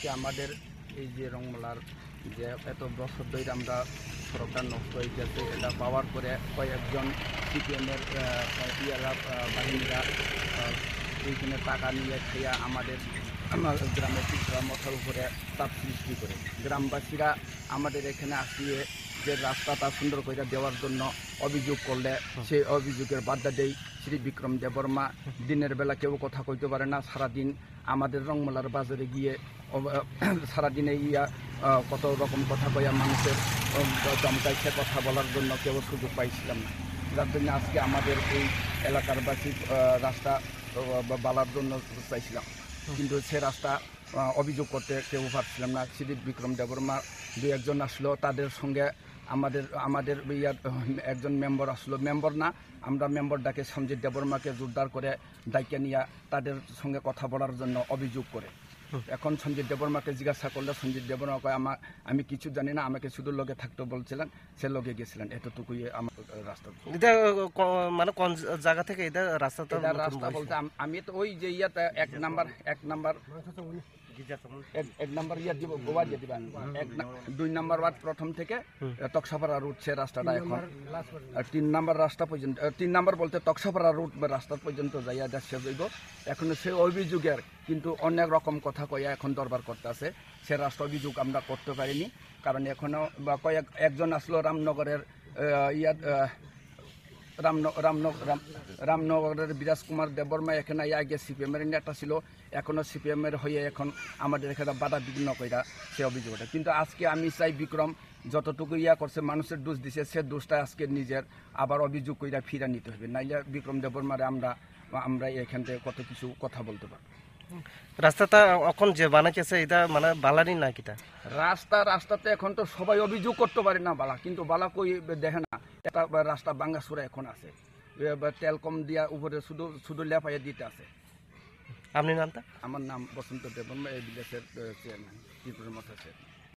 আজকে আমাদের এই যে রংমালার যে এত বছর ধরে আমরা সড়কটা নষ্ট হয়ে গেছে, এটা পাওয়ার পরে কয়েকজন সিপিএমের বাহিনীরা এইখানে টাকা নিয়ে খেয়ে আমাদের গ্রামের পিছড়া মথার উপরে চাপ সৃষ্টি করে গ্রামবাসীরা আমাদের এখানে আসিয়ে যে রাস্তাটা সুন্দর করে দেওয়ার জন্য অভিযোগ করলে সেই অভিযোগের বার্তা দেই শ্রী বিক্রম দেববর্মা। দিনের বেলা কেউ কথা কইতে পারে না, সারাদিন আমাদের রংমালার বাজারে গিয়ে সারাদিনে কত রকম কথা কইয়া মানুষের চমকাইছে কথা বলার জন্য কেউ সুযোগ পাইছিলাম না। যার জন্য আজকে আমাদের এই এলাকারবাসী রাস্তা বালার জন্য চাইছিলাম, কিন্তু সে রাস্তা অভিযোগ করতে কেউ পারছিলাম না। শ্রী বিক্রম দেববর্মা দু একজন আসলো, তাদের সঙ্গে আমাদের একজন মেম্বার আসলো, মেম্বার না আমরা মেম্বারটাকে সঞ্জিত দেববর্মাকে জোরদার করে দায়িত্ব নিয়ে তাদের সঙ্গে কথা বলার জন্য অভিযোগ করে। এখন সঞ্জিত দেববর্মাকে জিজ্ঞাসা করলে সঞ্জিত দেববর্মা কয় আমি কিছু জানি না, আমাকে শুধু লগে থাকতে বলছিলেন, সে লগে গেছিলেন, এতটুকুই আমার রাস্তা। এটা মানে কোন জায়গা থেকে এটা রাস্তা বলতে আমি তো ওই যে এক নাম্বার দিব গোয়া দিয়ে দিবেন 2 নাম্বার ওয়ার্ড প্রথম থেকে তকসাপাড়া রুট সে রাস্তাটা এখন 3 নাম্বার রাস্তা পর্যন্ত 3 নাম্বার বলতে তকসাপাড়া রুট রাস্তা পর্যন্ত যাইয়া শেষ হইব। এখন সে অভিযোগের কিন্তু অনেক রকম কথা কইয়া এখন দরবার করতে আছে, সে রাস্তা অভিযোগ আমরা করতে পারিনি, কারণ এখনো একজন আসলো রামনগরের রামনগরের বিরাজ কুমার দেববর্মা এখানে আগে সিপিএমের নেতা ছিল, এখনও সিপিএমের হয়ে এখন আমাদের এখানে বাধা বিঘ্ন কইরা সে অভিযোগটা। কিন্তু আজকে আমি চাই বিক্রম যতটুকু করছে মানুষের দোষ দিছে, সে দোষটা আজকে নিজের আবার অভিযোগ কইরা ফিরা নিতে হবে, নাইলে বিক্রম দেববর্মারে আমরা এখান থেকে কত কিছু কথা বলতে পারবো। রাস্তাটা এখন যে বানাইছে এটা মানে বালানি না কিটা রাস্তাতে এখন তো সবাই অভিযোগ করতে পারে না বালা, কিন্তু বালা কই দেখে না, এটা রাস্তা ভাঙ্গাচোরা এখন আছে, তেল কম দিয়া উপরে শুধু লেপাইয়া দিতে আছে। আপনি নামটা? আমার নাম বসন্ত দেববর্মা, এই বিদেশের চেয়ারম্যান ত্রিপুরার মতো।